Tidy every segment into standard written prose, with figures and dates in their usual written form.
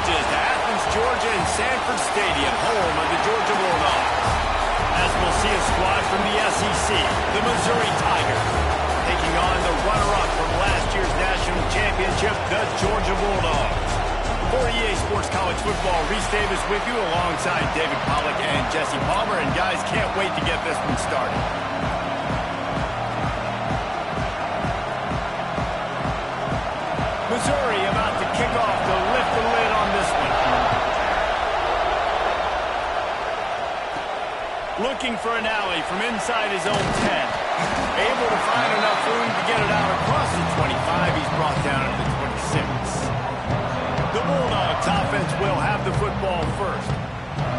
Changes to Athens, Georgia and Sanford Stadium, home of the Georgia Bulldogs. As we'll see a squad from the SEC, the Missouri Tigers, taking on the runner-up from last year's national championship, the Georgia Bulldogs. For EA Sports College Football, Reese Davis with you alongside David Pollack and Jesse Palmer. And guys, can't wait to get this one started. Missouri about to kick off to lift the lid on this one. Looking for an alley from inside his own 10. Able to find enough room to get it out across the 25. He's brought down to the 26. The Bulldogs offense will have the football first.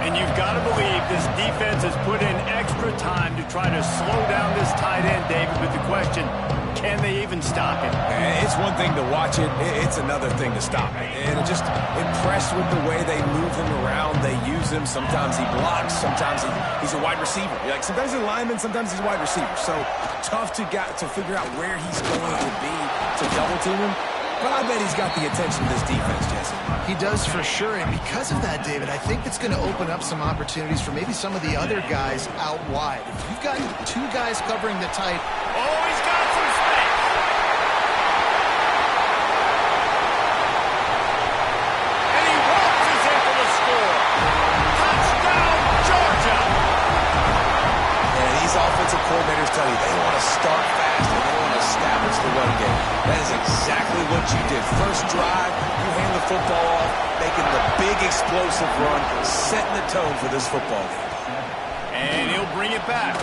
And you've got to believe this defense has put in extra time to try to slow down this tight end, David, with the question, can they even stop it? It's one thing to watch it. It's another thing to stop it. And just impressed with the way they move him around. They use him. Sometimes he blocks. Sometimes he's a wide receiver. Like sometimes he's a lineman. Sometimes he's a wide receiver. So tough to figure out where he's going to be to double team him. But I bet he's got the attention of this defense, Jesse. He does for sure, and because of that, David, I think it's going to open up some opportunities for maybe some of the other guys out wide. If you've got two guys covering the tight... Oh, he's got some space! And he waltzes in for the score. Touchdown, Georgia! And these offensive coordinators tell you they want to start fast and they want to establish the run game. That is exactly what you did. First drive, you hand the football off, making the big explosive run, setting the tone for this football game. And he'll bring it back.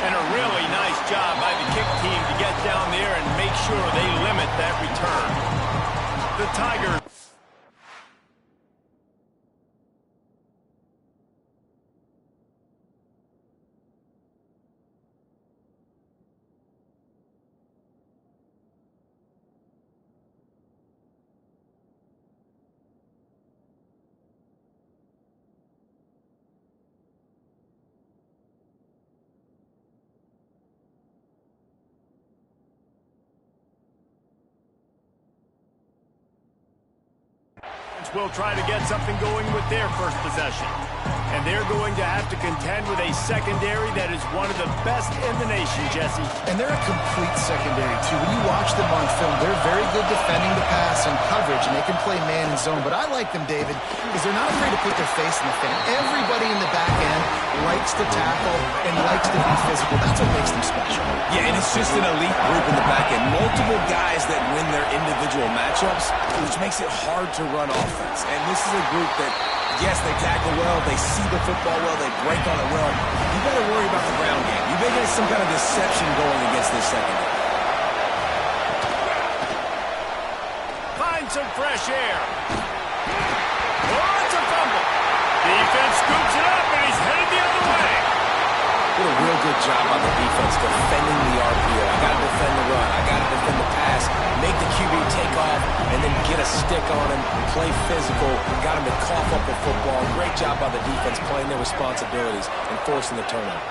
And a really nice job by the kick team to get down there and make sure they limit that return. The Tigers. Will try to get something going with their first possession. And they're going to have to contend with a secondary that is one of the best in the nation, Jesse. And they're a complete secondary, too. When you watch them on film, they're very good defending the pass and coverage, and they can play man and zone. But I like them, David, because they're not afraid to put their face in the fan. Everybody in the back end likes to tackle and likes to be physical. That's what makes them special. Yeah, and it's just an elite group in the back end. Multiple guys that win their individual matchups, which makes it hard to run offense. And this is a group that, yes, they tackle well, they see the football well, they break on it well. You got to worry about the ground game. You may get some kind of deception going against this secondary. Find some fresh air. Oh, it's a fumble. Defense scoops it up, and he's headed the other way. Did a real good job on the defense defending the RPO. I got to defend the run. I got to defend the pass. Make the QB take off and then get a stick on him. Play physical. Got him to cough up the football. Great job by the defense playing their responsibilities and forcing the turnover.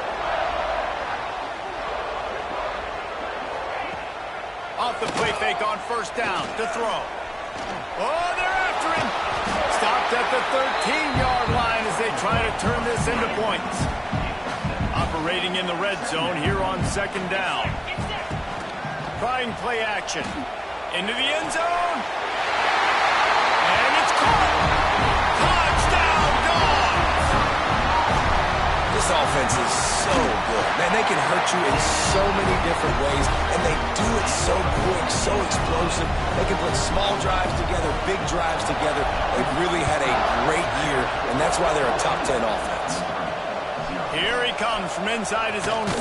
Off the play fake on first down to throw. Oh, they're after him. Stopped at the 13-yard line as they try to turn this into points. Operating in the red zone here on second down. Trying play action. Into the end zone. And it's caught. Touchdown, Dogs! This offense is so good. Man, they can hurt you in so many different ways, and they do it so quick, so explosive. They can put small drives together, big drives together. They've really had a great year, and that's why they're a top 10 offense. Here he comes from inside his own 5.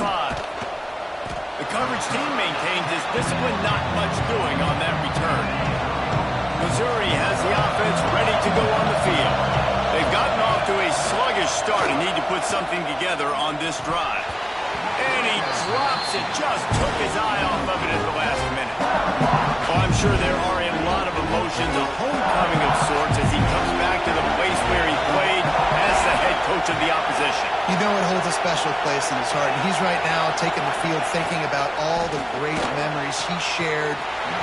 The coverage team maintains his discipline, not much doing on that return. Missouri has the offense ready to go on the field. They've gotten off to a sluggish start and need to put something together on this drive. And he drops it, just took his eye off of it at the last minute. Well, I'm sure there are a lot of emotions, a homecoming of sorts as he comes back to the place where he played as the head coach of the opposition. You know it holds a special place in his heart. And he's right now taking the field thinking about all the great memories he shared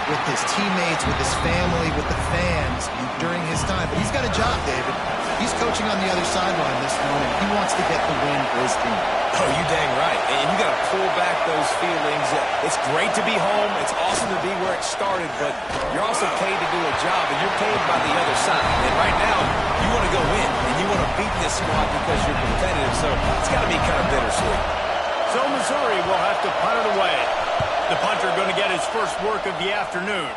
with his teammates, with his family, with the fans during his time. But he's got a job, David. He's coaching on the other sideline this morning. He wants to get the win for his team. Oh, you dang right. And you got to pull back those feelings. It's great to be home. It's awesome to be where it started, but you're also paid to do a job, and you're paid by the other side. And right now, you want to go in, and you want to beat this squad because you're competitive, so it's got to be kind of bittersweet. So Missouri will have to punt it away. The punter going to get his first work of the afternoon.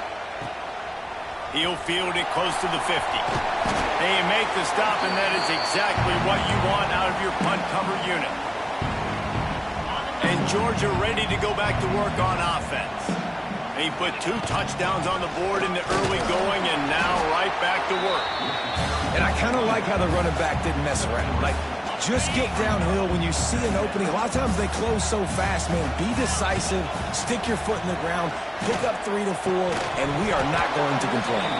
He'll field it close to the 50. They make the stop, and that is exactly what you want out of your punt cover unit. And Georgia ready to go back to work on offense. They put 2 touchdowns on the board in the early going, and now right back to work. And I kind of like how the running back didn't mess around. Like, just get downhill when you see an opening. A lot of times they close so fast, man. Be decisive, stick your foot in the ground, pick up 3 to 4, and we are not going to complain.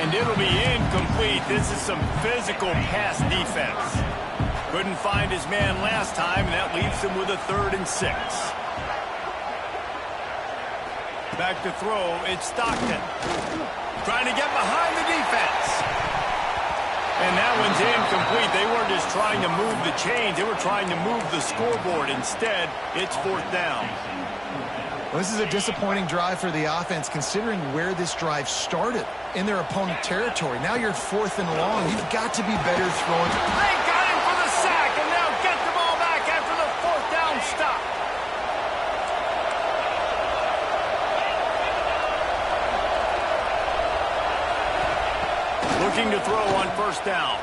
And it'll be incomplete. This is some physical pass defense. Couldn't find his man last time, and that leaves him with a 3rd and 6. Back to throw, it's Stockton. Trying to get behind the defense. And that one's incomplete. They weren't just trying to move the chains. They were trying to move the scoreboard. Instead, it's 4th down. Well, this is a disappointing drive for the offense, considering where this drive started in their opponent territory. Now you're 4th and long. You've got to be better throwing. They got him for the sack, and now get the ball back after the 4th down stop. Looking to throw on 1st down.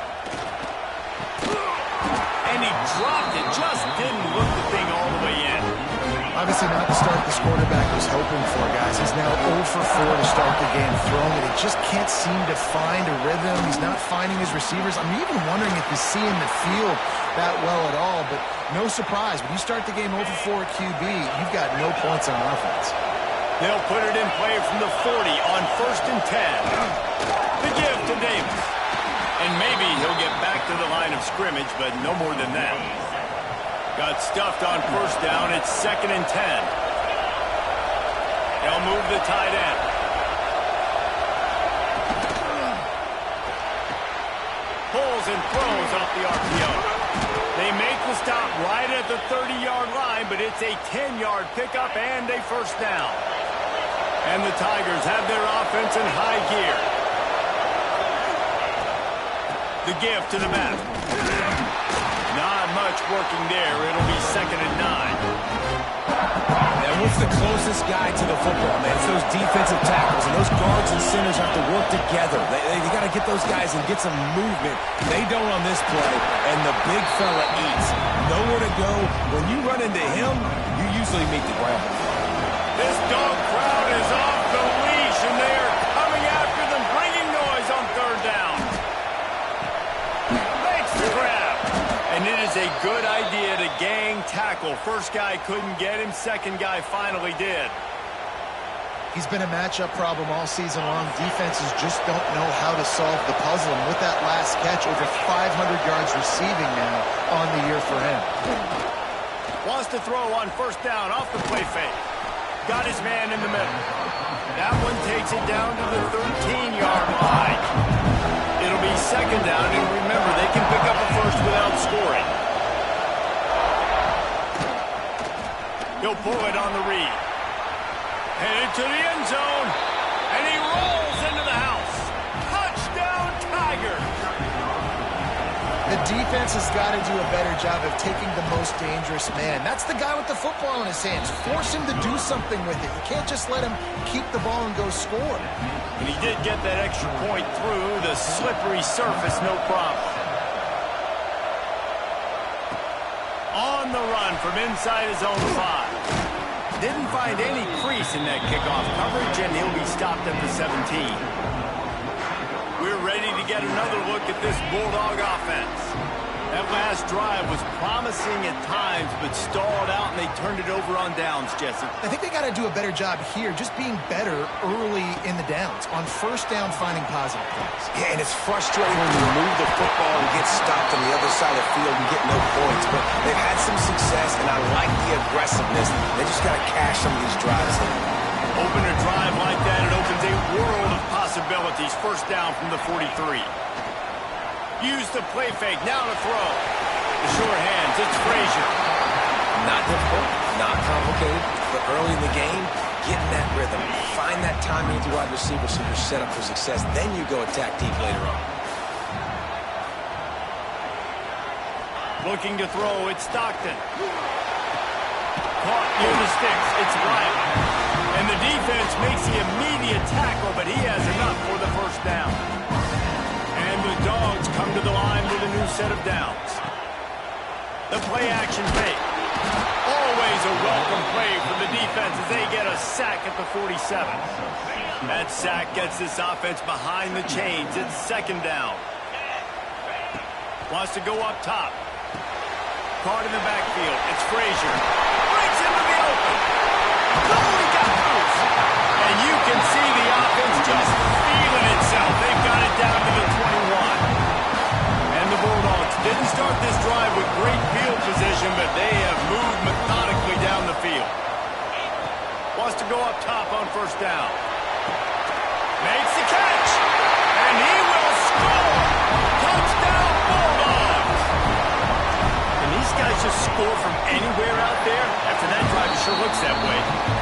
And he dropped it. Just didn't look the thing all the way in. Obviously not the start this quarterback was hoping for, guys. He's now 0 for 4 to start the game throwing it. He just can't seem to find a rhythm. He's not finding his receivers. I'm even wondering if he's seeing the field that well at all. But no surprise. When you start the game 0 for 4 at QB, you've got no points on offense. They'll put it in play from the 40 on 1st and 10. The give to Davis. And maybe he'll get back to the line of scrimmage, but no more than that. Got stuffed on 1st down. It's 2nd and 10. They'll move the tight end. Pulls and throws off the RPO. They make the stop right at the 30-yard line, but it's a 10-yard pickup and a 1st down. And the Tigers have their offense in high gear. The give to the back. Not much working there. It'll be 2nd and 9. And what's the closest guy to the football, man? It's those defensive tackles, and those guards and centers have to work together. They got to get those guys and get some movement. They don't on this play, and the big fella eats. Nowhere to go. When you run into him, you usually meet the ground. This dog crowd is off the leash, and they are coming after them, bringing noise on 3rd down. Makes the grab. And it is a good idea to gang tackle. First guy couldn't get him. Second guy finally did. He's been a matchup problem all season long. Defenses just don't know how to solve the puzzle. And with that last catch, over 500 yards receiving now on the year for him. Wants to throw on 1st down off the play fake. Got his man in the middle. That one takes it down to the 13-yard line. It'll be 2nd down, and remember, they can pick up a 1st without scoring. He'll pull it on the read. Headed to the end zone, and he rolls into the house. Touchdown, Tigers! The defense has got to do a better job of taking the most dangerous man. That's the guy with the football in his hands. Force him to do something with it. You can't just let him keep the ball and go score. And he did get that extra point through the slippery surface, no problem. On the run from inside his own 5. Didn't find any crease in that kickoff coverage, and he'll be stopped at the 17. We're ready to get another look at this Bulldog offense. That last drive was promising at times, but stalled out, and they turned it over on downs, Jesse. I think they got to do a better job here, just being better early in the downs. On first down, finding positive plays. Yeah, and it's frustrating when you move the football and get stopped on the other side of the field and get no points. But they've had some success, and I like the aggressiveness. They just got to cash some of these drives in. Open a drive like that, it opens a world of possibilities. First down from the 43. Use the play fake, now to throw. The short hands, it's Frazier. Not difficult, not complicated, but early in the game, get in that rhythm. Find that timing with your wide receiver so you're set up for success. Then you go attack deep later on. Looking to throw, it's Stockton. Caught near the sticks, it's Bryant. And the defense makes the immediate tackle, but he has enough for the first down. And the Dogs come to the line with a new set of downs. The play-action fake. Always a welcome play for the defense as they get a sack at the 47. That sack gets this offense behind the chains. It's second down. Wants to go up top. Caught in the backfield. It's Frazier. Breaks into the open. Oh, he got loose. And you can see the offense just feeling itself. They've got it down to the 21. And the Bulldogs didn't start this drive with great field position, but they have moved methodically down the field. Wants to go up top on first down. Makes the catch. And he will score. Touchdown Bulldogs. And these guys just score from anywhere out there. After that drive, it sure looks that way.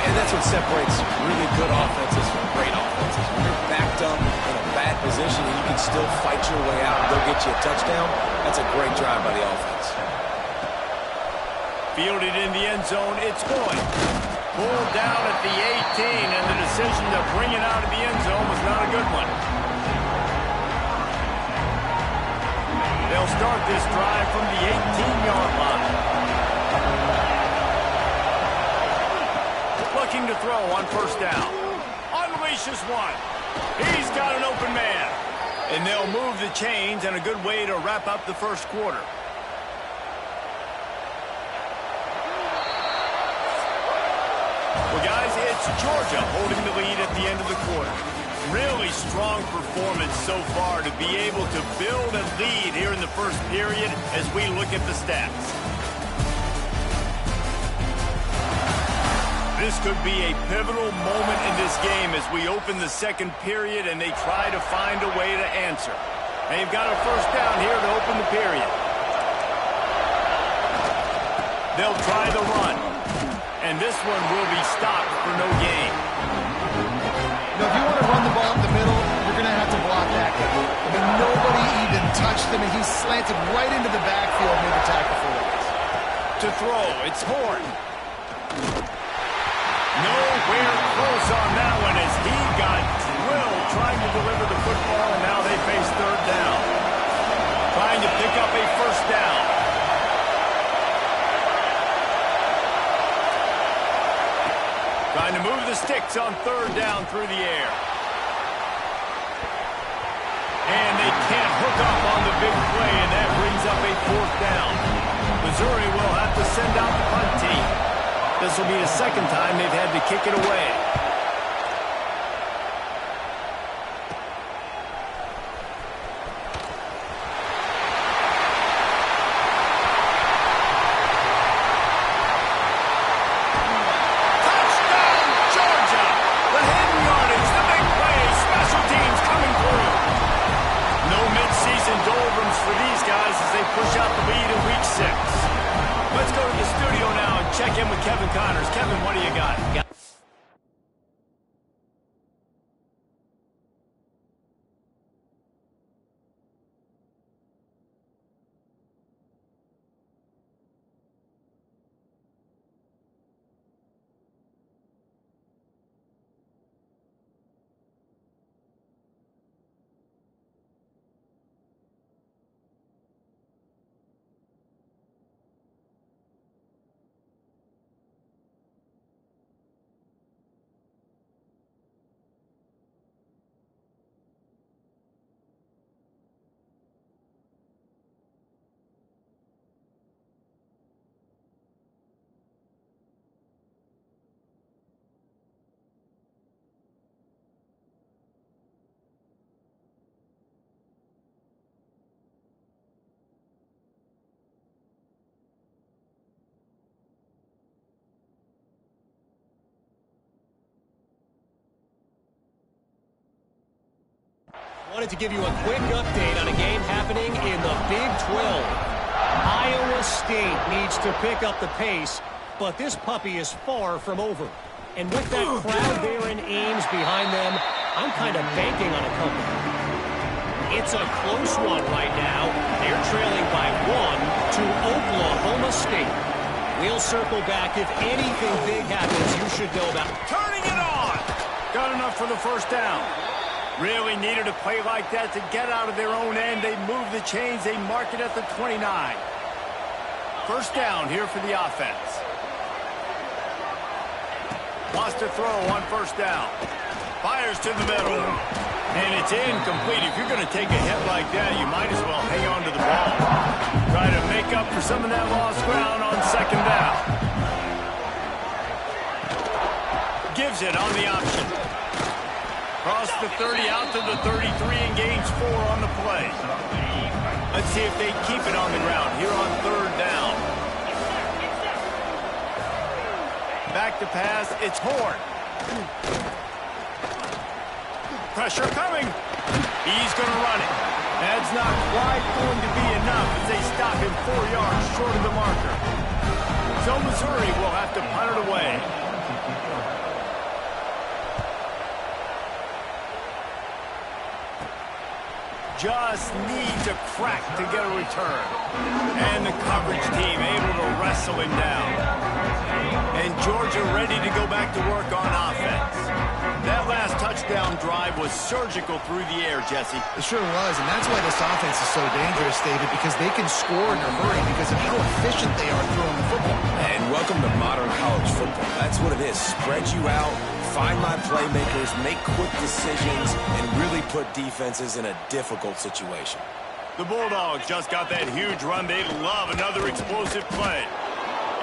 And that's what separates really good offenses from great offenses. When you're backed up in a bad position and you can still fight your way out and go get you a touchdown, that's a great drive by the offense. Fielded in the end zone, it's going. Pulled down at the 18, and the decision to bring it out of the end zone was not a good one. They'll start this drive from the 18-yard line. Looking to throw on first down. Unleashes one. He's got an open man. And they'll move the chains, and a good way to wrap up the first quarter. Well, guys, it's Georgia holding the lead at the end of the quarter. Really strong performance so far to be able to build a lead here in the first period as we look at the stats. This could be a pivotal moment in this game as we open the second period and they try to find a way to answer. They've got a first down here to open the period. They'll try the run. And this one will be stopped for no gain. Now, if you want to run the ball up the middle, you're going to have to block that guy. I mean, nobody even touched him, and he slanted right into the backfield, made the tackle for it. To throw, it's Horn. Nowhere close on that one as he got drilled trying to deliver the football, and now they face third down. Trying to pick up a first down. Trying to move the sticks on third down through the air. And they can't hook up on the big play, and that brings up a fourth down. Missouri will have to send out the punt team. This will be the second time they've had to kick it away. Check in with Kevin Connors. Kevin, what do you got? Wanted to give you a quick update on a game happening in the Big 12. Iowa State needs to pick up the pace, but this puppy is far from over. And with that crowd there in Ames behind them, I'm kind of banking on a comeback. It's a close one right now. They're trailing by 1 to Oklahoma State. We'll circle back if anything big happens you should know about. Turning it on! Got enough for the first down. Really needed a play like that to get out of their own end. They move the chains. They mark it at the 29. First down here for the offense. Wants to throw on first down. Fires to the middle. And it's incomplete. If you're going to take a hit like that, you might as well hang on to the ball. Try to make up for some of that lost ground on second down. Gives it on the option. Cross the 30 out to the 33 and gains 4 on the play. Let's see if they keep it on the ground here on third down. Back to pass. It's Horn. Pressure coming. He's going to run it. That's not quite going to be enough as they stop him 4 yards short of the marker. So Missouri will have to punt it away. Just needs a crack to get a return. And the coverage team able to wrestle him down. And Georgia ready to go back to work on offense. That last touchdown drive was surgical through the air, Jesse. It sure was, and that's why this offense is so dangerous, David, because they can score in a hurry because of how efficient they are throwing the football. And welcome to modern college football. That's what it is. Spread you out. Find my playmakers, make quick decisions, and really put defenses in a difficult situation. The Bulldogs just got that huge run. They love another explosive play.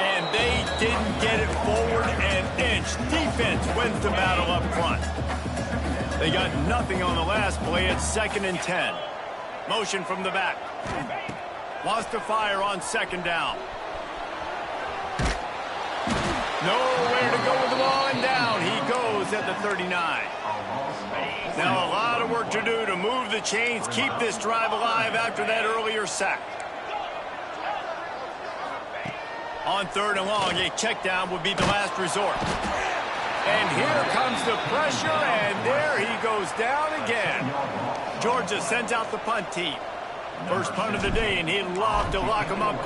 And they didn't get it forward an inch. Defense wins the battle up front. They got nothing on the last play. It's 2nd and 10. Motion from the back. Wants to fire on second down. Nowhere to go with the ball, and down he goes at the 39. Now a lot of work to do to move the chains, keep this drive alive after that earlier sack. On third and long, a check down would be the last resort. And here comes the pressure, and there he goes down again. Georgia sends out the punt team. First punt of the day, and he'd love to lock him up.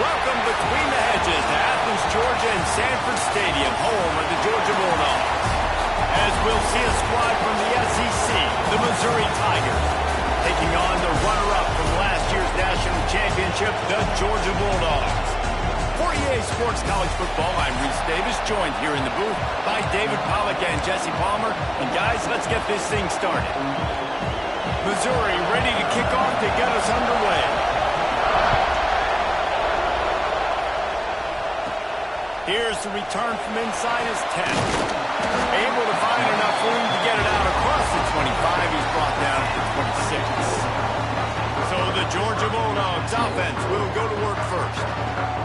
Welcome between the hedges to Athens, Georgia and Sanford Stadium, home of the Georgia Bulldogs. As we'll see a squad from the SEC, the Missouri Tigers, taking on the runner-up from last year's national championship, the Georgia Bulldogs. For EA Sports College Football, I'm Reese Davis, joined here in the booth by David Pollack and Jesse Palmer. And guys, let's get this thing started. Missouri ready to kick off to get us underway. Here's the return from inside his 10. Able to find enough room to get it out across the 25. He's brought down at the 26. So the Georgia Bulldogs offense will go to work first.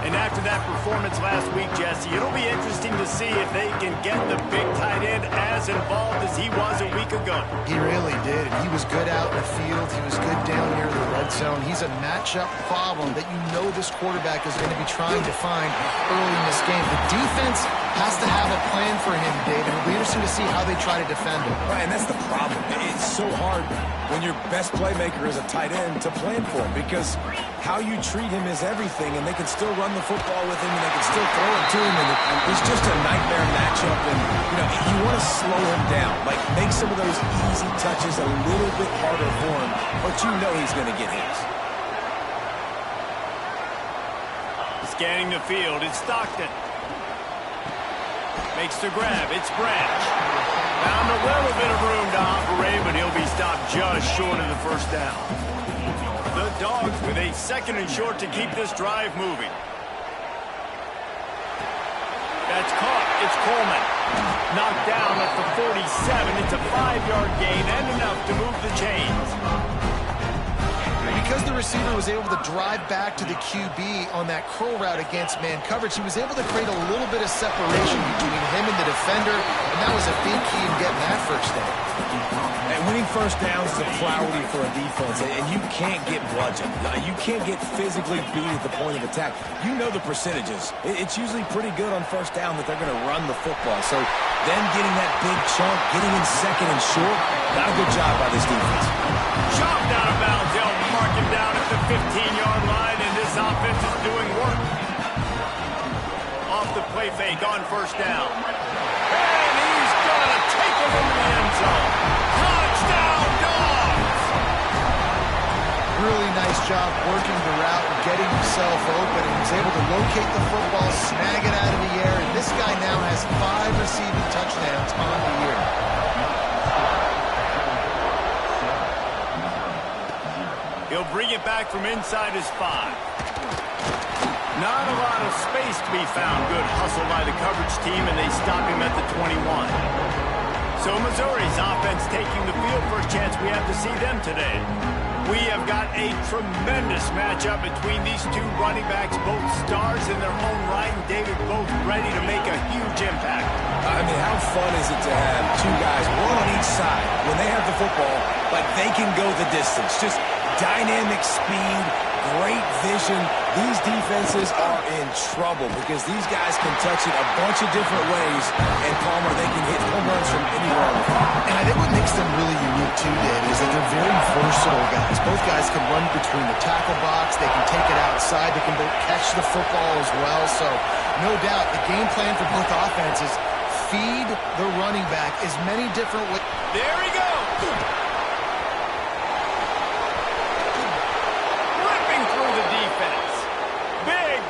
And after that performance last week, Jesse, it'll be interesting to see if they can get the big tight end as involved as he was a week ago. He really did. He was good out in the field. He was good down near the red zone. He's a matchup problem that you know this quarterback is going to be trying to find early in this game. The defense has to have a plan for him, David. It'll be interesting to see how they try to defend him. Right, and that's the problem. It's so hard when your best playmaker is a tight end to plan for him, because how you treat him is everything, and they can still run the football with him, and they can still throw it to him, and it's just a nightmare matchup. And you want to slow him down, like make some of those easy touches a little bit harder for him, but you know he's going to get his. Scanning the field, it's Stockton. Makes the grab, it's Branch. Found a little bit of room to operate, but he'll be stopped just short of the first down. The Dogs with a 2nd and short to keep this drive moving. That's caught, it's Coleman. Knocked down at the 47, it's a 5-yard gain and enough to move the chains. Because the receiver was able to drive back to the QB on that curl route against man coverage, he was able to create a little bit of separation between him and the defender, and that was a big key in getting that first down. And winning first downs is a priority for a defense, and you can't get bludgeoned. You can't get physically beat at the point of attack. You know the percentages. It's usually pretty good on first down that they're going to run the football. So them getting that big chunk, getting in 2nd and short, not a good job by this defense. Chopped out of bounds. They'll mark him down at the 15-yard line, and this offense is doing work. Off the play fake on first down. And he's going to take him into the end zone. Touchdown, Dogs! Really nice job working the route and getting himself open, and he's able to locate the football, snag it out of the air, and this guy now has 5 receiving touchdowns on the year. He'll bring it back from inside his 5. Not a lot of space to be found. Good hustle by the coverage team, and they stop him at the 21. So Missouri's offense taking the field. First chance we have to see them today. We have got a tremendous matchup between these two running backs, both stars in their own right, and David both ready to make a huge impact. I mean, how fun is it to have two guys, one on each side, when they have the football, but they can go the distance. Just dynamic speed, great vision. These defenses are in trouble because these guys can touch it a bunch of different ways, and Palmer, they can hit home runs from anywhere on the field. And I think what makes them really unique too, David, is that they're very versatile guys. Both guys can run between the tackle box, they can take it outside, they can both catch the football as well. So no doubt the game plan for both offenses, feed the running back as many different ways. There he goes!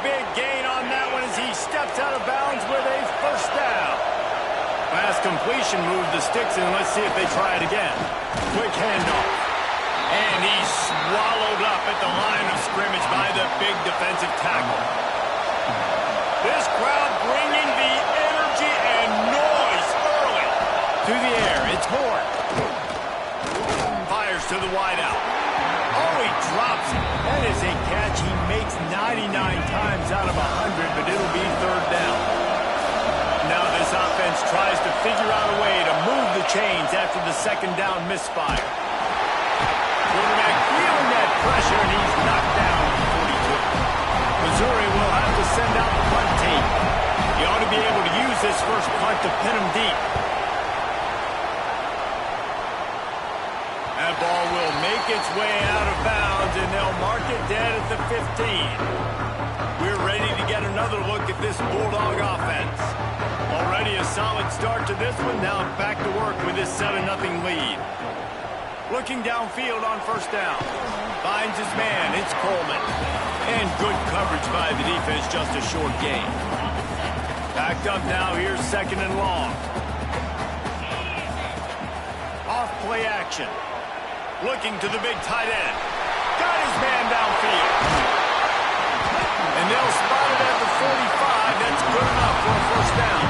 Big gain on that one as he steps out of bounds with a first down. Pass completion moved the sticks, and let's see if they try it again. Quick handoff. And he's swallowed up at the line of scrimmage by the big defensive tackle. This crowd bringing the energy and noise early. Through the air, it's Horn. Fires to the wideout. Oh, he drops it. That is a catch he makes 99 times out of 100, but it'll be third down. Now this offense tries to figure out a way to move the chains after the second down misfire. Quarterback feeling that pressure, and he's knocked down at the 42. Missouri will have to send out the punt team. He ought to be able to use this first punt to pin him deep. That ball will make its way out of bounds, and they'll mark it dead at the 15. We're ready to get another look at this Bulldog offense. Already a solid start to this one. Now back to work with this 7-0 lead. Looking downfield on first down. Finds his man. It's Coleman. And good coverage by the defense. Just a short gain. Backed up now. Here's 2nd and long. Off play action. Looking to the big tight end. Got his man downfield. And they'll spot it at the 45. That's good enough for a first down.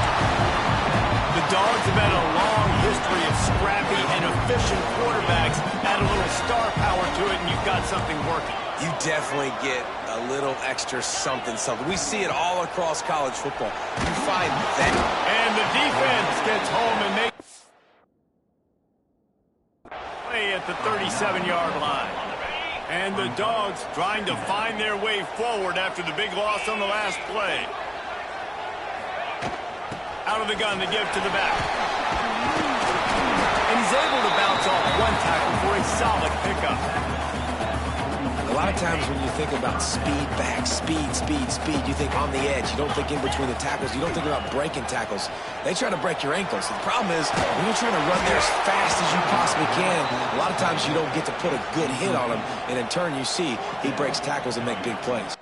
The Dogs have had a long history of scrappy and efficient quarterbacks. Add a little star power to it, and you've got something working. you definitely get a little extra something. We see it all across college football. You find that. And the defense gets home and makes play at the 37-yard line. And the Dogs trying to find their way forward after the big loss on the last play. Out of the gun to give to the back. And he's able to bounce off one tackle for a solid pickup. A lot of times when you think about speed back, speed, you think on the edge. You don't think in between the tackles. You don't think about breaking tackles. They try to break your ankles. The problem is when you're trying to run there as fast as you possibly can, a lot of times you don't get to put a good hit on him. And in turn, you see he breaks tackles and make big plays.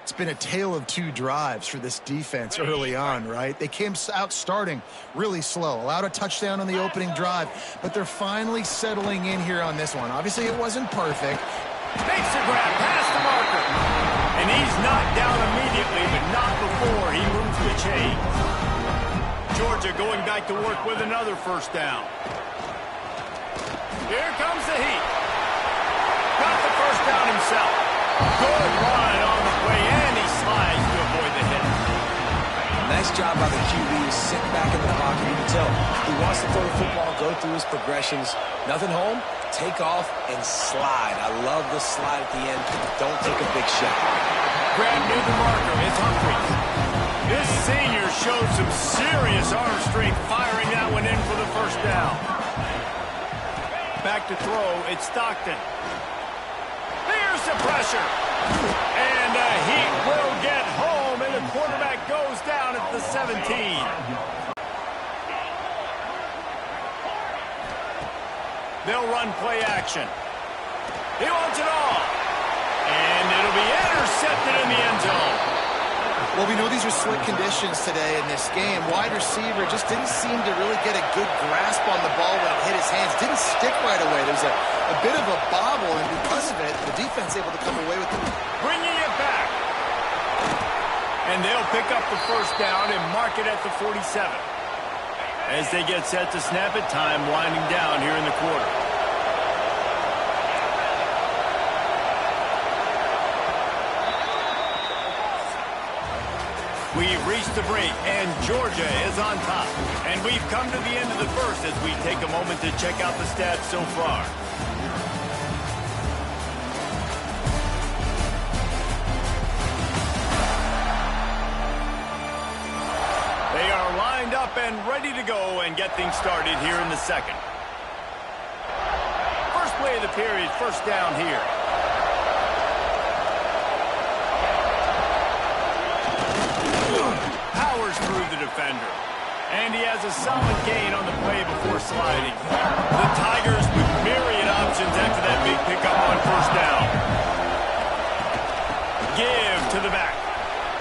It's been a tale of two drives for this defense early on, right? They came out starting really slow, allowed a touchdown on the opening drive, but they're finally settling in here on this one. Obviously, it wasn't perfect. Makes the grab past the marker. And he's knocked down immediately, but not before he moves the chains. Georgia going back to work with another first down. Here comes the heat. Got the first down himself. Good run on the play, and he slides to avoid the hit. Nice job by the QB to sit back in the pocket. You can tell he wants to throw the football, go through his progressions. Nothing home, take off, and slide. I love the slide at the end. Don't take a big shot. Grab near the marker. It's Humphries. This senior showed some serious arm strength firing that one in for the first down. Back to throw. It's Stockton. Here's the pressure. And the Heat will get home, and the quarterback goes down at the 17. They'll run play action. He wants it all. And it'll be intercepted in the end zone. Well, we know these are slick conditions today in this game. Wide receiver just didn't seem to really get a good grasp on the ball when it hit his hands. Didn't stick right away. There was a bit of a bobble, and because of it, the defense able to come away with it. Bringing it back. And they'll pick up the first down and mark it at the 47. As they get set to snap it, time winding down here in the quarter. We've reached the break, and Georgia is on top. And we've come to the end of the first as we take a moment to check out the stats so far. They are lined up and ready to go and get things started here in the second. First play of the period, first down here. Powers through the defender. And he has a solid gain on the play before sliding. The Tigers with myriad options after that big pickup on first down. Give to the back.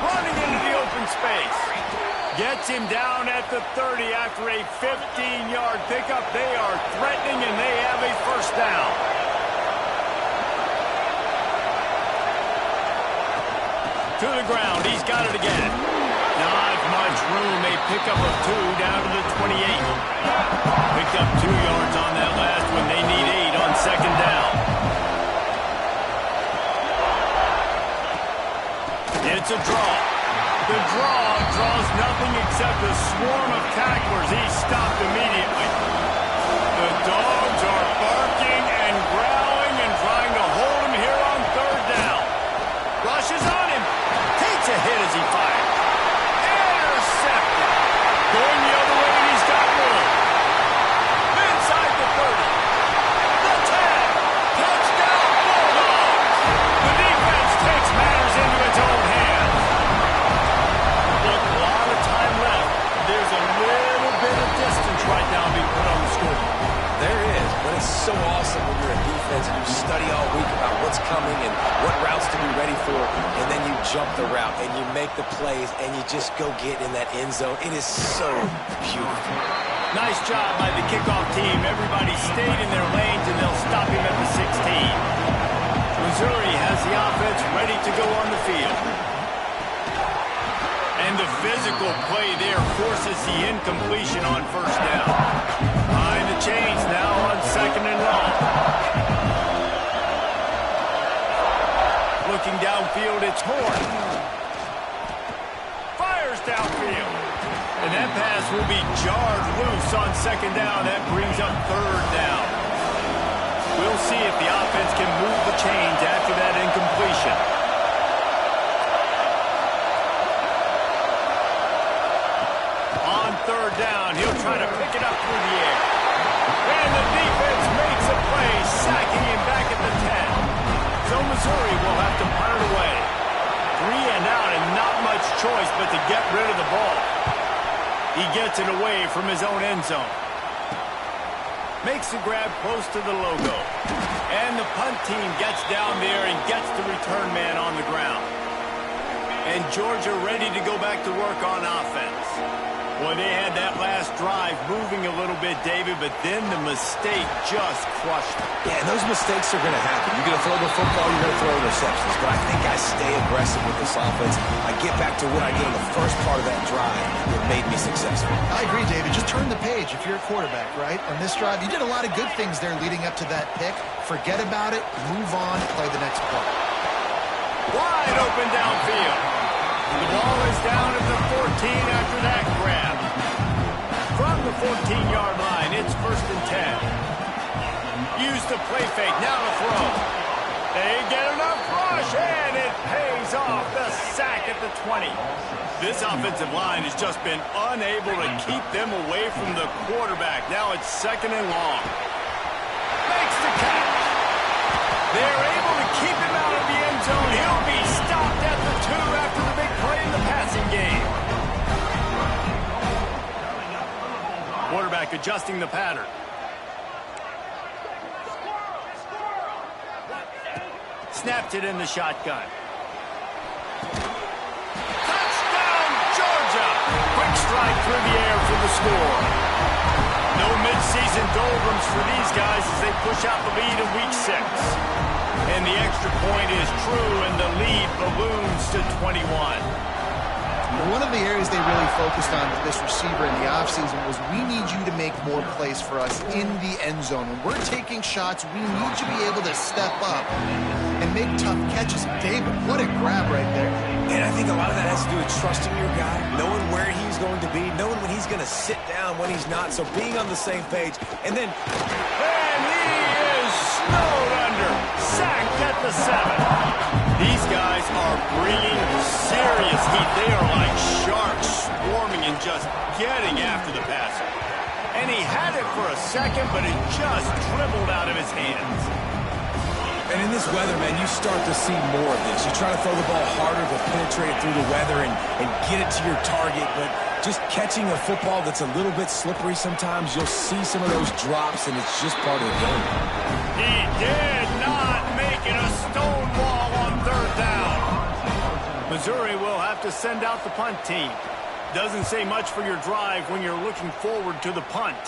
Running into the open space. Gets him down at the 30 after a 15-yard pickup. They are threatening, and they have a first down. To the ground. He's got it again. Not much room. A pickup of 2 down to the 28. Picked up 2 yards on that last one. They need 8 on second down. It's a draw. The draw draws nothing except a swarm of tacklers. He's stopped immediately. The dogs are barking and growling and trying to hold him here on third down. Rushes on him. Takes a hit as he fires. Intercepted. Going the other way, and he's got room. Inside the 30. The 10. Touchdown, Bulldogs. The defense takes matters into its own hands. Look, a lot of time left. There's a little bit of distance right now being put on the score. There is, but it's so awesome when you're a defense and you study all week about what's coming and what routes to be ready for, and then you jump the route and you make the plays and you just go get in that end zone. It is so beautiful. Nice job by the kickoff team. Everybody stayed in their lanes, and they'll stop him at the 16. Missouri has the offense ready to go on the field. And the physical play there forces the incompletion on first down. Behind the chains now on second and long. Looking downfield, it's Horn. Fires downfield. And that pass will be jarred loose on second down. That brings up third down. We'll see if the offense can move the chains after that incompletion. On third down, he'll try to pick it up through the air. And the defense makes a play, sacking him back at the 10. So Missouri will have to punt it away. 3 and out, and not much choice but to get rid of the ball. He gets it away from his own end zone. Makes the grab close to the logo. And the punt team gets down there and gets the return man on the ground. And Georgia ready to go back to work on offense. Well, they had that last drive moving a little bit, David, but then the mistake just crushed them. Yeah, and those mistakes are going to happen. You're going to throw the football, you're going to throw interceptions. But I think I stay aggressive with this offense. I get back to what I did in the first part of that drive that made me successful. I agree, David. Just turn the page if you're a quarterback, right? On this drive, you did a lot of good things there leading up to that pick. Forget about it, move on, play the next play. Wide open downfield. The ball is down at the 14 after that grab. From the 14-yard line, it's 1st and 10. Use the play fake, now to throw. They get enough rush, and it pays off the sack at the 20. This offensive line has just been unable to keep them away from the quarterback. Now it's 2nd and long. Makes the catch. They're able to keep him out of the end zone. He'll be stopped at the 2 after the big play in the passing game. Quarterback adjusting the pattern. Snapped it in the shotgun. Touchdown, Georgia! Quick strike through the air for the score. No midseason doldrums for these guys as they push out the lead in Week 6. And the extra point is true, and the lead balloons to 21. One of the areas they really focused on with this receiver in the offseason was we need you to make more plays for us in the end zone. When we're taking shots, we need you to be able to step up and make tough catches. David, what a grab right there. And I think a lot of that has to do with trusting your guy, knowing where he's going to be, knowing when he's going to sit down, when he's not. So being on the same page. And then... And he is snowed under. Sacked at the 7. These guys are bringing serious heat. They are like sharks swarming and just getting after the passer. And he had it for a second, but it just dribbled out of his hands. And in this weather, man, you start to see more of this. You try to throw the ball harder to penetrate through the weather and get it to your target, but just catching a football that's a little bit slippery sometimes, you'll see some of those drops, and it's just part of the game. He did not make it a stone wall on 3rd down. Missouri will have to send out the punt team. Doesn't say much for your drive when you're looking forward to the punt.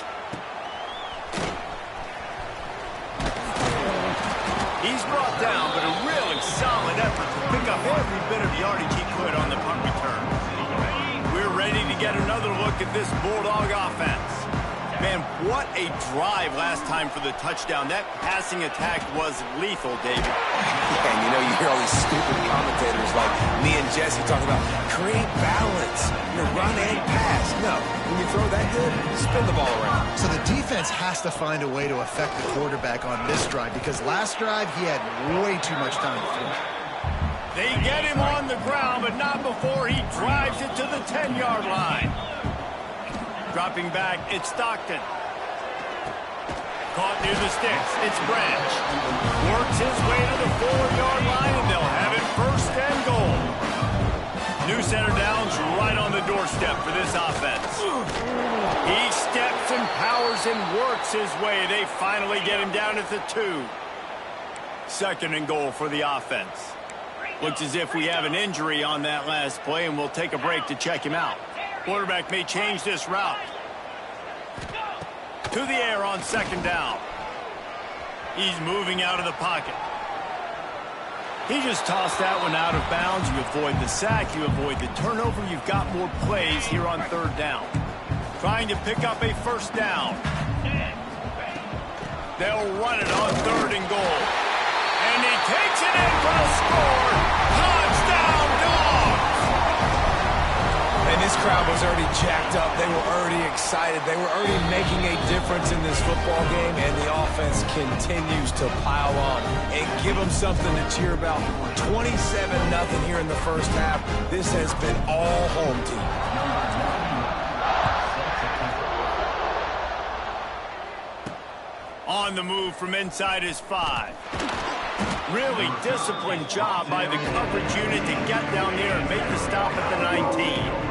He's brought down, but a really solid effort to pick up every bit of yardage he could on the punt return. We're ready to get another look at this Bulldog offense. Man, what a drive last time for the touchdown. That passing attack was lethal, David. Yeah, and you know, you hear all these stupid commentators like me and Jesse talking about create balance, run and pass. No, when you throw that good, spin the ball around. So the defense has to find a way to affect the quarterback on this drive because last drive he had way too much time to throw. They get him on the ground, but not before he drives it to the 10-yard line. Dropping back, it's Stockton. Caught near the sticks, it's Branch. Works his way to the 4-yard line, and they'll have it 1st and goal. New center downs right on the doorstep for this offense. He steps and powers and works his way. They finally get him down at the 2. 2nd and goal for the offense. Looks as if we have an injury on that last play, and we'll take a break to check him out. Quarterback may change this route. To the air on 2nd down. He's moving out of the pocket. He just tossed that one out of bounds. You avoid the sack, you avoid the turnover. You've got more plays here on 3rd down. Trying to pick up a 1st down. They'll run it on 3rd and goal. And he takes it in for the score. Touchdown, Dogs! And this crowd was already jacked up. They were already excited. They were already making a difference in this football game, and the offense continues to pile on and give them something to cheer about. 27-0 here in the first half. This has been all home team. On the move from inside his 5. Really disciplined job by the coverage unit to get down there and make the stop at the 19.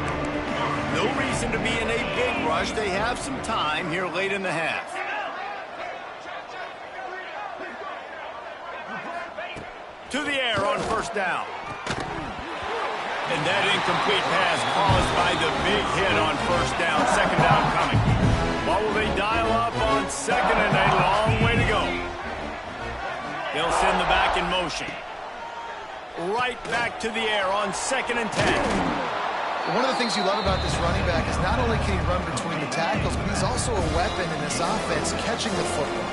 No reason to be in a big rush. They have some time here late in the half. To the air on 1st down. And that incomplete pass caused by the big hit on first down. Second down coming. What will they dial up on second and a long way to go? They'll send the back in motion. Right back to the air on 2nd and 10. One of the things you love about this running back is not only can he run between the tackles, but he's also a weapon in this offense, catching the football.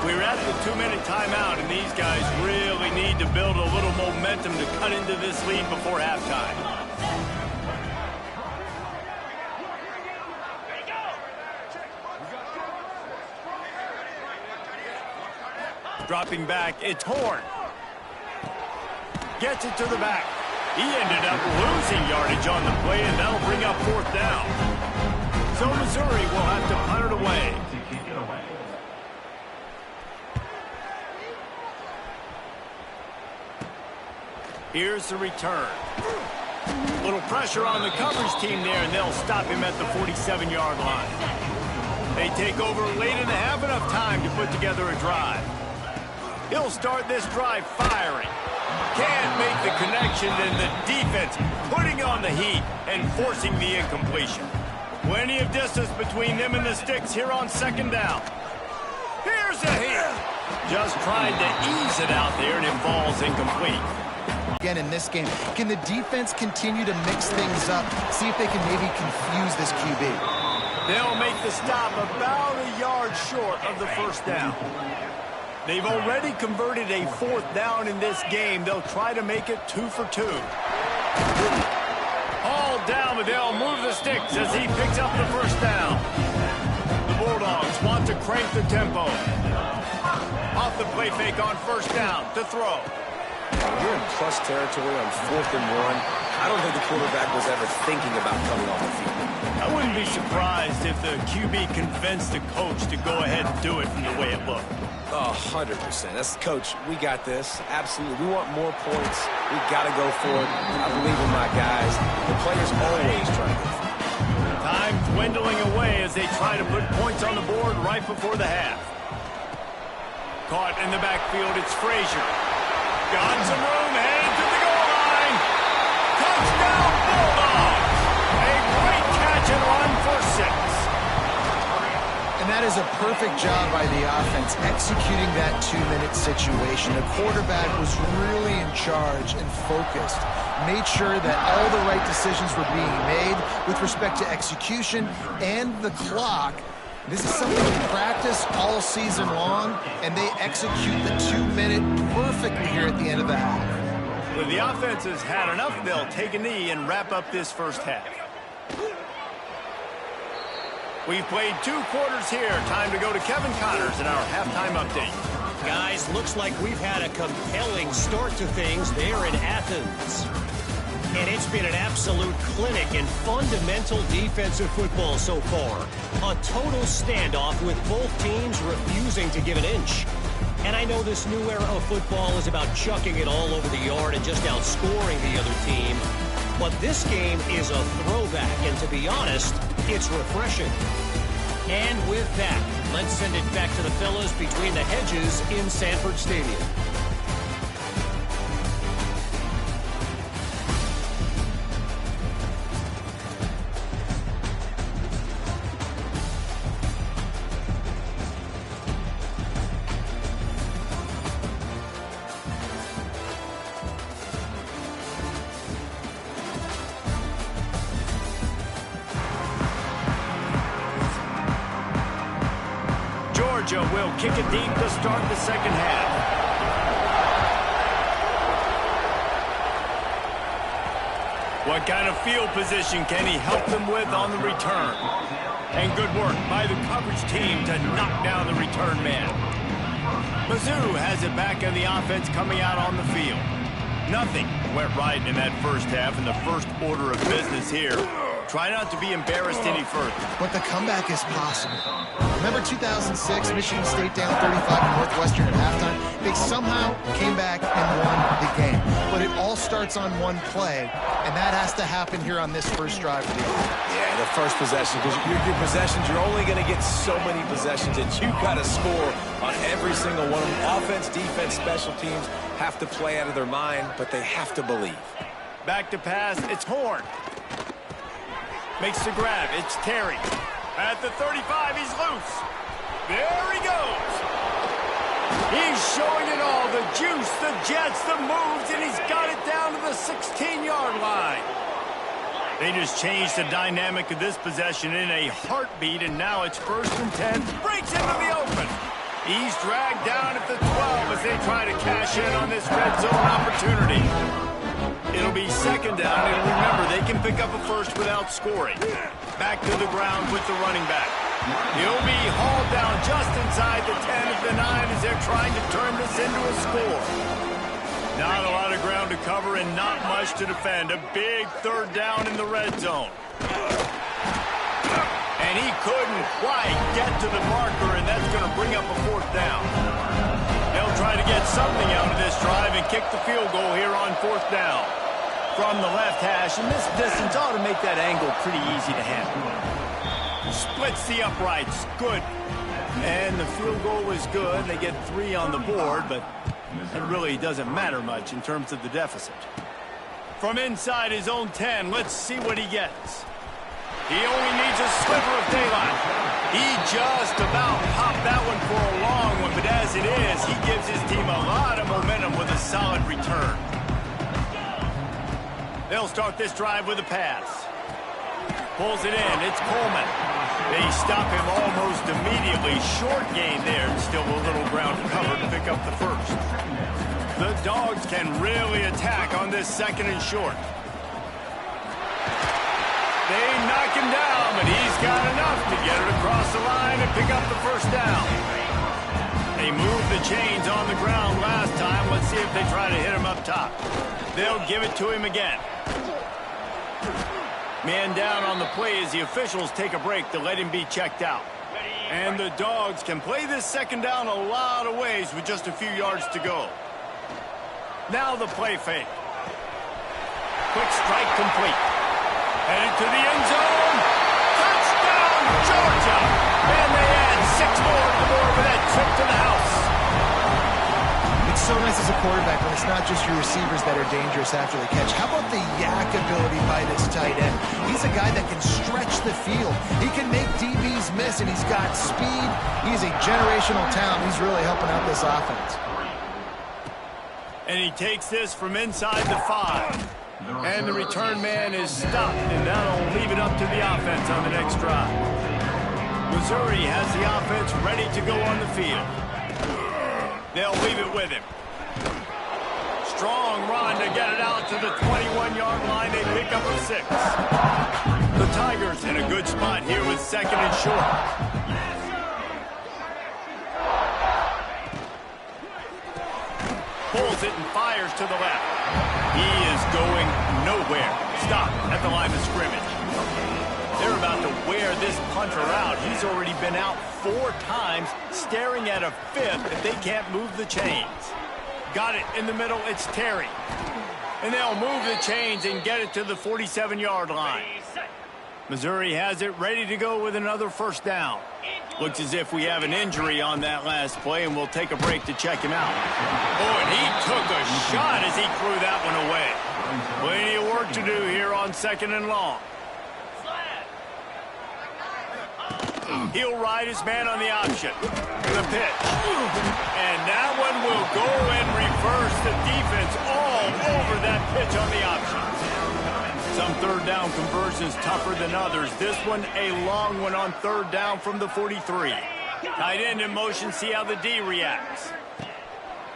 We're at the 2-minute timeout, and these guys really need to build a little momentum to cut into this lead before halftime. Dropping back, it's Horn. Gets it to the back. He ended up losing yardage on the play, and that'll bring up 4th down. So Missouri will have to punt it away. Here's the return. Little pressure on the coverage team there, and they'll stop him at the 47-yard line. They take over late in the half, enough time to put together a drive. He'll start this drive firing. Can't make the connection, and the defense putting on the heat and forcing the incompletion. Plenty of distance between them and the sticks here on 2nd down. Here's a hit. Just trying to ease it out there, and it falls incomplete. Again in this game, can the defense continue to mix things up, see if they can maybe confuse this QB? They'll make the stop about a yard short of the first down. They've already converted a 4th down in this game. They'll try to make it 2 for 2. All down, but they'll move the sticks as he picks up the first down. The Bulldogs want to crank the tempo. Off the play fake on first down to throw. You're in plus territory on 4th and 1. I don't think the quarterback was ever thinking about coming off the field. I wouldn't be surprised if the QB convinced the coach to go ahead and do it from the way it looked. 100%. That's coach. We got this. Absolutely. We want more points. We got to go for it. I believe in my guys. The players always try to go for it. Time dwindling away as they try to put points on the board right before the half. Caught in the backfield, it's Frazier. Got some room, headed to the goal line. Touchdown, Bulldogs! A great catch and run for 6. And that is a perfect job by the offense, executing that 2-minute situation. The quarterback was really in charge and focused. Made sure that all the right decisions were being made with respect to execution and the clock. This is something we practice all season long, and they execute the 2-minute perfectly here at the end of the half. When the offense has had enough, they'll take a knee and wrap up this first half. We've played 2 quarters here. Time to go to Kevin Connors in our halftime update. Guys, looks like we've had a compelling start to things there in Athens. And it's been an absolute clinic in fundamental defensive football so far. A total standoff with both teams refusing to give an inch. And I know this new era of football is about chucking it all over the yard and just outscoring the other team. But this game is a throwback, and to be honest, it's refreshing. And with that, let's send it back to the fellas between the hedges in Sanford Stadium. Georgia will kick it deep to start the second half. What kind of field position can he help them with on the return? And good work by the coverage team to knock down the return man. Mizzou has it back in the offense coming out on the field. Nothing went right in that first half, and the first order of business here. Try not to be embarrassed any further. But the comeback is possible. Remember 2006, Michigan State down 35 to Northwestern at halftime? They somehow came back and won the game. But it all starts on one play, and that has to happen here on this first drive of the offense. Yeah, the first possession, because your possessions, you're only going to get so many possessions, and you've got to score on every single one of them. Offense, defense, special teams have to play out of their mind, but they have to believe. Back to pass, it's Horn. Makes the grab, it's Terry. At the 35, he's loose. There he goes. He's showing it all, the juice, the jets, the moves, and he's got it down to the 16-yard line. They just changed the dynamic of this possession in a heartbeat, and now it's 1st and 10. Breaks into the open. He's dragged down at the 12 as they try to cash in on this red zone opportunity. It'll be 2nd down, and remember, they can pick up a first without scoring. Back to the ground with the running back. He'll be hauled down just inside the 10 of the 9 as they're trying to turn this into a score. Not a lot of ground to cover and not much to defend. A big 3rd down in the red zone. And he couldn't quite get to the marker, and that's going to bring up a 4th down. They'll try to get something out of this drive and kick the field goal here on 4th down. From the left hash, and this distance ought to make that angle pretty easy to handle. Splits the uprights, good. And the field goal was good. They get 3 on the board, but it really doesn't matter much in terms of the deficit. From inside his own 10, let's see what he gets. He only needs a sliver of daylight. He just about popped that one for a long one, but as it is, he gives his team a lot of momentum with a solid return. They'll start this drive with a pass. Pulls it in. It's Coleman. They stop him almost immediately. Short gain there. Still a little ground to cover to pick up the first. The Dogs can really attack on this 2nd and short. They knock him down, but he's got enough to get it across the line and pick up the 1st down. They moved the chains on the ground last time. Let's see if they try to hit him up top. They'll give it to him again. Man down on the play as the officials take a break to let him be checked out. And the Dogs can play this 2nd down a lot of ways with just a few yards to go. Now the play fake. Quick strike complete. Headed to the end zone. Touchdown, Georgia! And they add 6 more to the board with that trip to the house. It's so nice as a quarterback when it's not just your receivers that are dangerous after the catch. How about the yak ability by this tight end? He's a guy that can stretch the field. He can make DBs miss, and he's got speed. He's a generational talent. He's really helping out this offense. And he takes this from inside the 5. And the return man is stopped, and that'll leave it up to the offense on the next drive. Missouri has the offense ready to go on the field. They'll leave it with him. Strong run to get it out to the 21-yard line. They pick up a 6. The Tigers in a good spot here with 2nd and short. Pulls it and fires to the left. He is going nowhere. Stop at the line of scrimmage. They're about to wear this punter out. He's already been out 4 times, staring at a 5th if they can't move the chains. Got it in the middle. It's Terry. And they'll move the chains and get it to the 47-yard line. Missouri has it ready to go with another 1st down. Looks as if we have an injury on that last play, and we'll take a break to check him out. Oh, and he took a shot as he threw that one away. Plenty of work to do here on 2nd and long. He'll ride his man on the option. The pitch. And that one will go and reverse the defense all over that pitch on the option. Some 3rd down conversions tougher than others. This one a long one on 3rd down from the 43. Tight end in motion, see how the D reacts.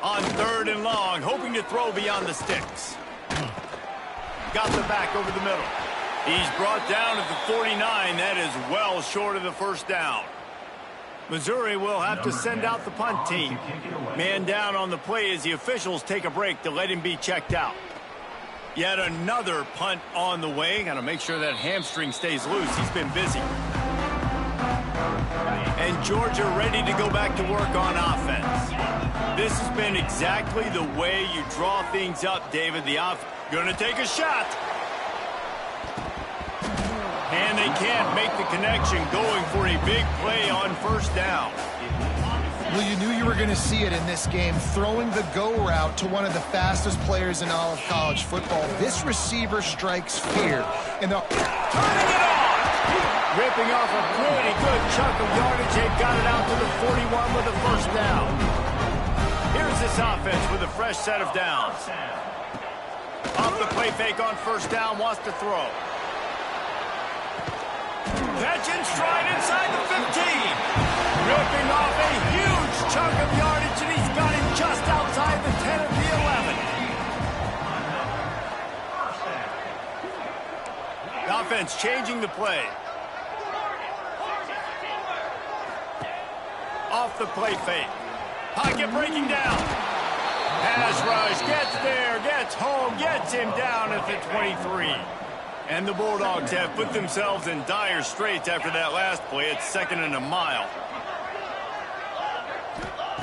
On 3rd and long, hoping to throw beyond the sticks. Got the back over the middle. He's brought down at the 49. That is well short of the 1st down. Missouri will have to send out the punt team. Man down on the play as the officials take a break to let him be checked out. Yet another punt on the way. Got to make sure that hamstring stays loose. He's been busy. And Georgia ready to go back to work on offense. This has been exactly the way you draw things up, David. The gonna take a shot. And they can't make the connection, going for a big play on 1st down. Well, you knew you were going to see it in this game, throwing the go route to one of the fastest players in all of college football. This receiver strikes fear. And turning it on! Ripping off a pretty good chunk of yardage. They've got it out to the 41 with a first down. Here's this offense with a fresh set of downs. Off the play fake on first down, wants to throw. Catch and stride inside the 15. Ripping off a huge chunk of yardage, and he's got it just outside the 10 of the 11. The offense changing the play. Off the play fake. Pocket breaking down. Pass rush, gets there, gets home, gets him down at the 23. And the Bulldogs have put themselves in dire straits after that last play. It's 2nd and a mile.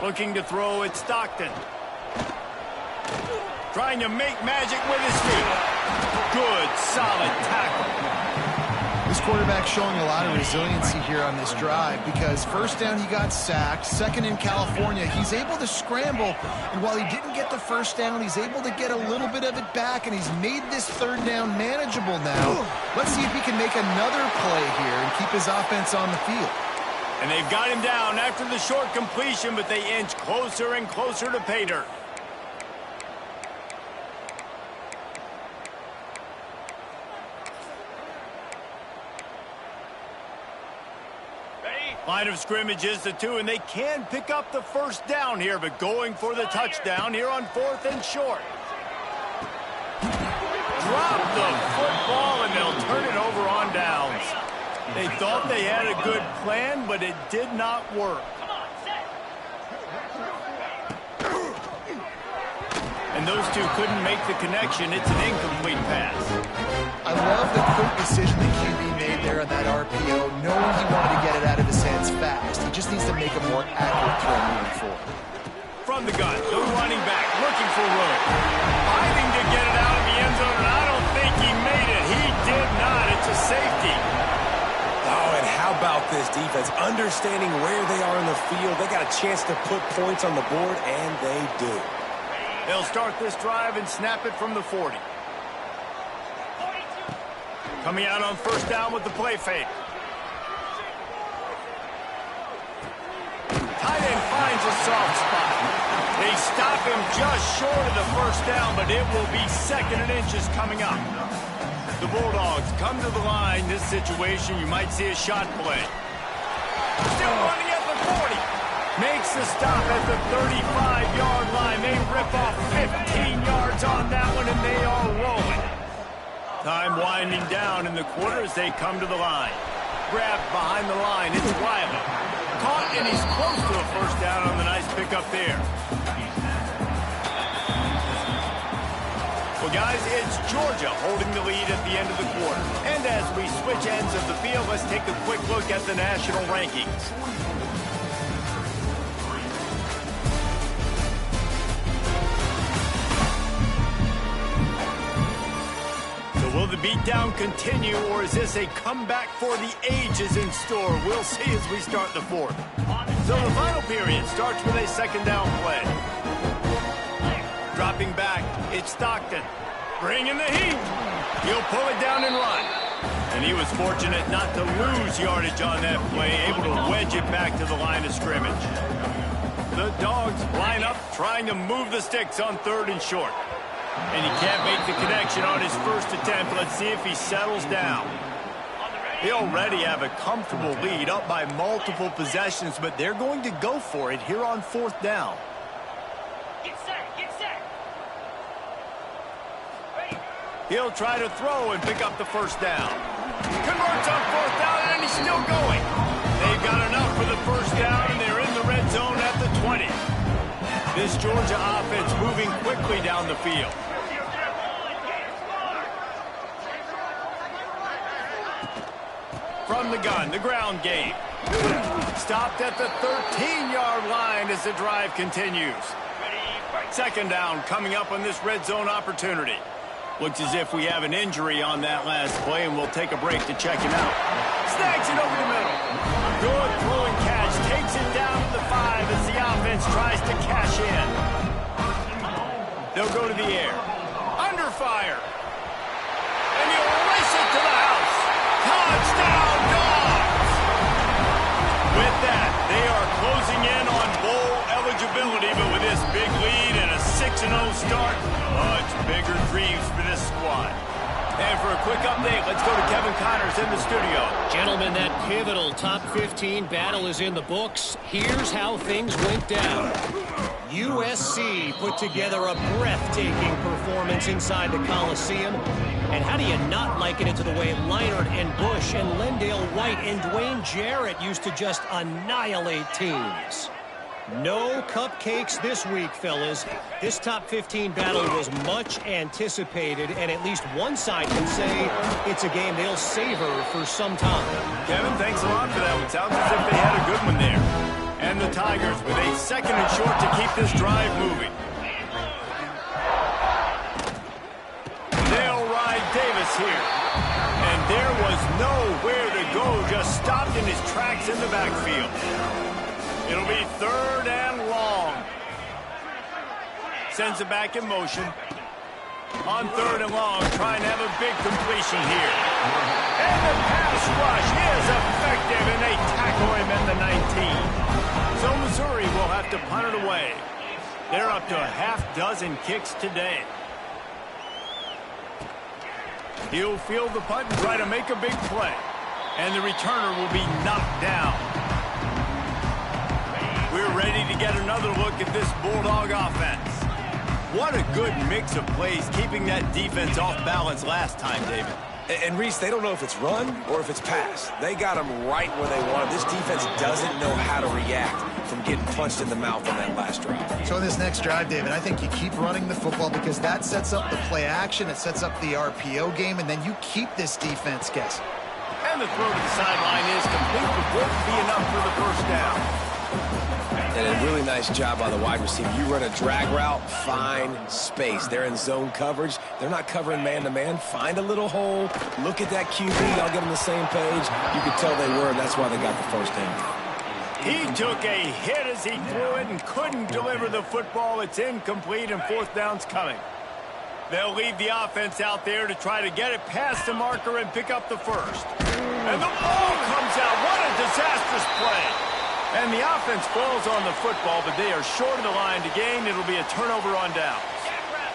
Looking to throw, it's Stockton. Trying to make magic with his feet. Good, solid tackle. This quarterback showing a lot of resiliency here on this drive because first down he got sacked, second in California, he's able to scramble, and while he didn't get the first down, he's able to get a little bit of it back, and he's made this third down manageable now. Let's see if he can make another play here and keep his offense on the field. And they've got him down after the short completion, but they inch closer and closer to pay dirt. Line of scrimmage is the 2, and they can pick up the first down here, but going for the touchdown here on 4th and short. Drop the football, and they'll turn it over on downs. They thought they had a good plan, but it did not work. And those two couldn't make the connection. It's an incomplete pass. I love the quick decision that QB made there on that RPO, knowing he wanted to get it out of his hands fast. He just needs to make a more accurate throw moving forward. From the gun, the running back looking for room. Fighting to get it out of the end zone, and I don't think he made it. He did not. It's a safety. Oh, and how about this defense? Understanding where they are in the field. They got a chance to put points on the board, and they do. They'll start this drive and snap it from the 40. Coming out on first down with the play fake. Tight end finds a soft spot. They stop him just short of the first down, but it will be 2nd and inches coming up. The Bulldogs come to the line. This situation, you might see a shot play. Still running at the 40. Makes the stop at the 35-yard line. They rip off 15 yards on that one, and they are rolling. Time winding down in the quarter as they come to the line. Grabbed behind the line. It's Riley. Caught, and he's close to a first down on the nice pickup there. Well, guys, it's Georgia holding the lead at the end of the quarter. And as we switch ends of the field, let's take a quick look at the national rankings. Will the beatdown continue, or is this a comeback for the ages in store? We'll see as we start the 4th. So the final period starts with a 2nd down play. Dropping back, it's Stockton. Bringing the heat. He'll pull it down and run. And he was fortunate not to lose yardage on that play, able to wedge it back to the line of scrimmage. The Dogs line up, trying to move the sticks on 3rd and short. And he can't make the connection on his first attempt. Let's see if he settles down. They already have a comfortable lead, up by multiple possessions, but they're going to go for it here on 4th down. Get set, get set. Ready. He'll try to throw and pick up the first down. Converts on 4th down, and he's still going. They've got enough for the first down, and they're in the red zone at the 20. This Georgia offense moving quickly down the field. From the gun, the ground game. Stopped at the 13-yard line as the drive continues. 2nd down coming up on this red zone opportunity. Looks as if we have an injury on that last play, and we'll take a break to check him out. Snags it over the middle. Good throw and catch. Takes it down to the 5 as the tries to cash in. They'll go to the air. Under fire. And he'll race it to the house. Touchdown, Dogs! With that, they are closing in on bowl eligibility, but with this big lead and a 6-0 start, much bigger dreams for this squad. And for a quick update, let's go to Kevin Connors in the studio. Gentlemen, that pivotal top 15 battle is in the books. Here's how things went down. USC put together a breathtaking performance inside the Coliseum. And how do you not liken it to the way Leinart and Bush and Lendale White and Dwayne Jarrett used to just annihilate teams? No cupcakes this week, fellas. This top 15 battle was much anticipated, and at least one side can say it's a game they'll savor for some time. Kevin, thanks a lot for that one. Sounds as if they had a good one there. And the Tigers with a 2nd and short to keep this drive moving. They'll ride Davis here. And there was nowhere to go, just stopped in his tracks in the backfield. It'll be 3rd and long. Sends it back in motion. On 3rd and long, trying to have a big completion here. And the pass rush is effective, and they tackle him at the 19. So Missouri will have to punt it away. They're up to a half-dozen kicks today. He'll field the punt and try to make a big play. And the returner will be knocked down. We're ready to get another look at this Bulldog offense. What a good mix of plays, keeping that defense off balance last time, David. And Reese, they don't know if it's run or if it's pass. They got them right where they want them. This defense doesn't know how to react from getting punched in the mouth on that last drive. So in this next drive, David, I think you keep running the football because that sets up the play action, it sets up the RPO game, and then you keep this defense guessing. And the throw to the sideline is complete, but won't be enough for the first down. And a really nice job by the wide receiver. You run a drag route, find space. They're in zone coverage. They're not covering man-to-man. Find a little hole. Look at that QB. Y'all get on the same page. You could tell they were, and that's why they got the first down. He took a hit as he threw it and couldn't deliver the football. It's incomplete, and 4th down's coming. They'll leave the offense out there to try to get it past the marker and pick up the first. And the ball comes out. What a disastrous play. And the offense falls on the football, but they are short of the line to gain. It'll be a turnover on downs.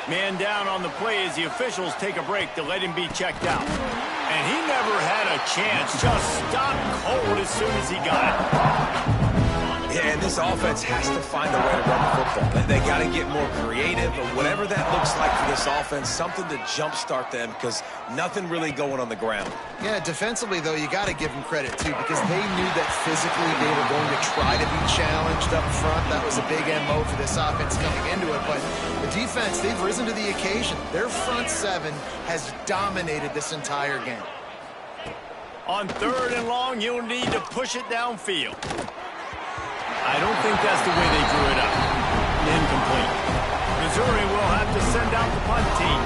Man down on the play as the officials take a break to let him be checked out. And he never had a chance. Just stopped cold as soon as he got it. Yeah, and this offense has to find a way to run the football. They got to get more creative, but whatever that looks like for this offense, something to jumpstart them because nothing really going on the ground. Yeah, defensively, though, you got to give them credit, too, because they knew that physically they were going to try to be challenged up front. That was a big MO for this offense coming into it, but the defense, they've risen to the occasion. Their front 7 has dominated this entire game. On 3rd and long, you'll need to push it downfield. I don't think that's the way they drew it up. Incomplete. Missouri will have to send out the punt team.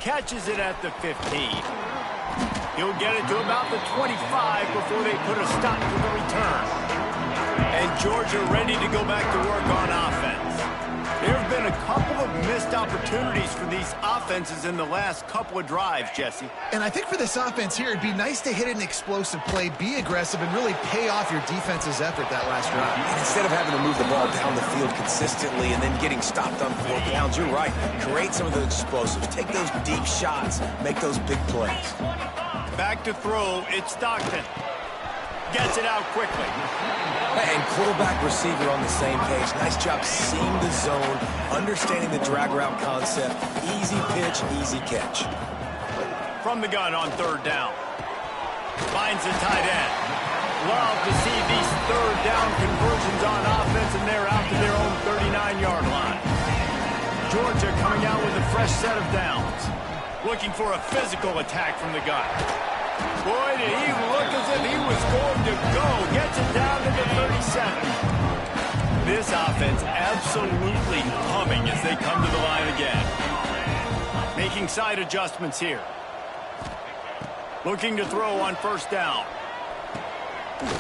Catches it at the 15. He'll get it to about the 25 before they put a stop to the return. And Georgia ready to go back to work on offense. There have been a couple of missed opportunities for these offenses in the last couple of drives, Jesse. And I think for this offense here, it'd be nice to hit an explosive play, be aggressive, and really pay off your defense's effort that last drive. And instead of having to move the ball down the field consistently and then getting stopped on 4th downs, you're right. Create some of those explosives. Take those deep shots. Make those big plays. Back to throw. It's Stockton. Gets it out quickly. And quarterback receiver on the same page. Nice job seeing the zone, understanding the drag route concept. Easy pitch, easy catch. From the gun on 3rd down. Finds the tight end. Love to see these 3rd down conversions on offense, and they're out to their own 39-yard line. Georgia coming out with a fresh set of downs. Looking for a physical attack from the gun. Boy, did he look as if he was going to go. Gets it down to the 37. This offense absolutely humming as they come to the line again. Making side adjustments here. Looking to throw on first down.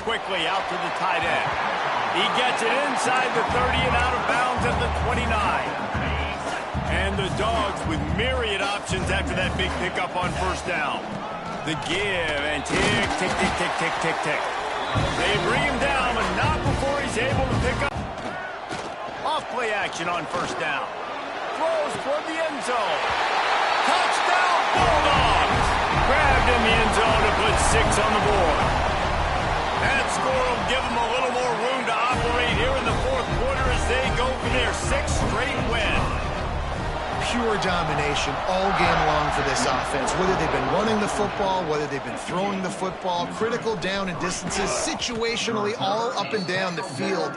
Quickly out to the tight end. He gets it inside the 30 and out of bounds at the 29. And the Dogs with myriad options after that big pickup on first down. The give and tick, tick, tick, tick, tick, tick, tick. They bring him down, but not before he's able to pick up. Off play action on first down. Throws toward the end zone. Touchdown, Bulldogs! Grabbed in the end zone to put 6 on the board. That score will give them a little more room to operate here in the fourth quarter as they go for their 6th straight win. Pure domination all game long for this offense. Whether they've been running the football, whether they've been throwing the football, critical down and distances, situationally all up and down the field.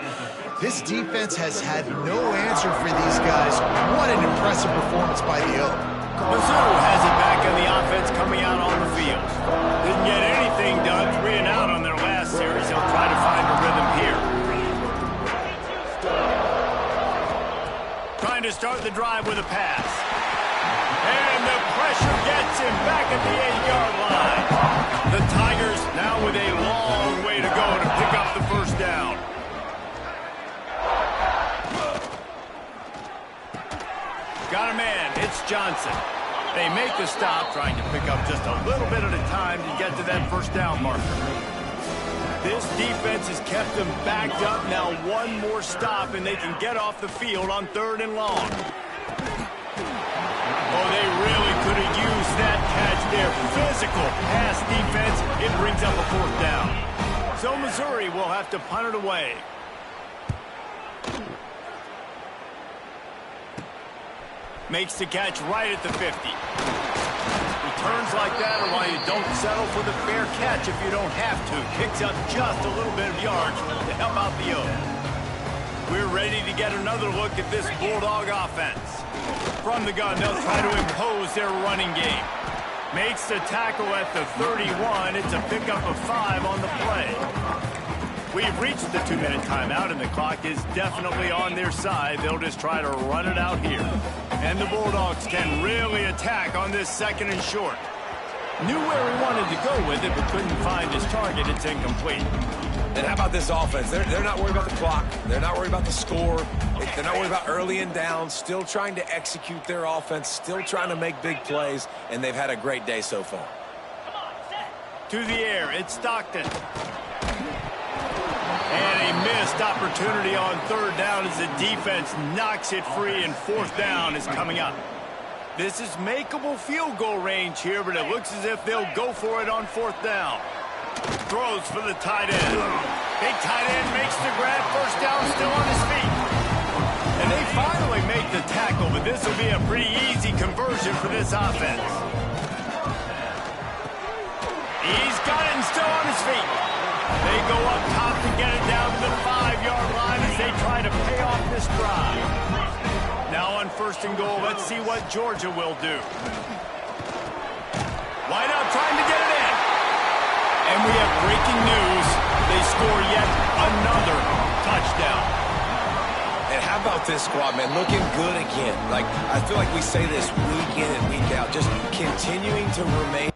This defense has had no answer for these guys. What an impressive performance by the Oak. Mizzou has it back on the offense coming out on the field. Didn't get anything done 3 and out on their last series. They'll try to find a rhythm here. Trying to start the drive with a pass. And the pressure gets him back at the 8-yard line. The Tigers now with a long way to go to pick up the first down. Got a man. It's Johnson. They make the stop, trying to pick up just a little bit at a time to get to that first down marker. This defense has kept them backed up. Now one more stop, and they can get off the field on 3rd and long. Oh, they really could have used that catch there. Physical pass defense. It brings up a 4th down. So Missouri will have to punt it away. Makes the catch right at the 50. Returns like that are why you don't settle for the fair catch if you don't have to. Picks up just a little bit of yards to help out the Oak. We're ready to get another look at this Bulldog offense. From the gun, they'll try to impose their running game. Makes the tackle at the 31. It's a pickup of 5 on the play. We've reached the 2-minute timeout, and the clock is definitely on their side. They'll just try to run it out here. And the Bulldogs can really attack on this 2nd and short. Knew where he wanted to go with it, but couldn't find his target. It's incomplete. And how about this offense? They're not worried about the clock. They're not worried about the score. They're not worried about early and down. Still trying to execute their offense. Still trying to make big plays. And they've had a great day so far. To the air, it's Stockton. And a missed opportunity on 3rd down as the defense knocks it free, and 4th down is coming up. This is makeable field goal range here, but it looks as if they'll go for it on 4th down. Throws for the tight end. Big tight end makes the grab. First down, still on his feet. And they finally make the tackle, but this will be a pretty easy conversion for this offense. He's got it and still on his feet. They go up top to get it down to the 5-yard line as they try to pay off this drive. Now on 1st and goal, let's see what Georgia will do. Wideout trying to get it in. And we have breaking news. They score yet another touchdown. And how about this squad, man? Looking good again. Like, I feel like we say this week in and week out, just continuing to remain.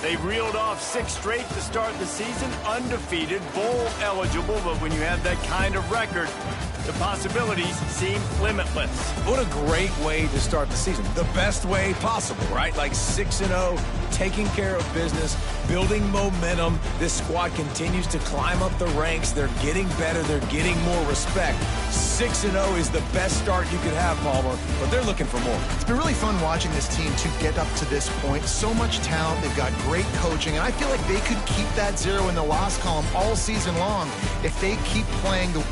They reeled off 6 straight to start the season, undefeated, bowl eligible, but when you have that kind of record, the possibilities seem limitless. What a great way to start the season. The best way possible, right? Like 6-0, taking care of business, building momentum. This squad continues to climb up the ranks. They're getting better. They're getting more respect. 6-0 is the best start you could have, Palmer, but they're looking for more. It's been really fun watching this team to get up to this point. So much talent. They've got great coaching, and I feel like they could keep that 0 in the loss column all season long if they keep playing the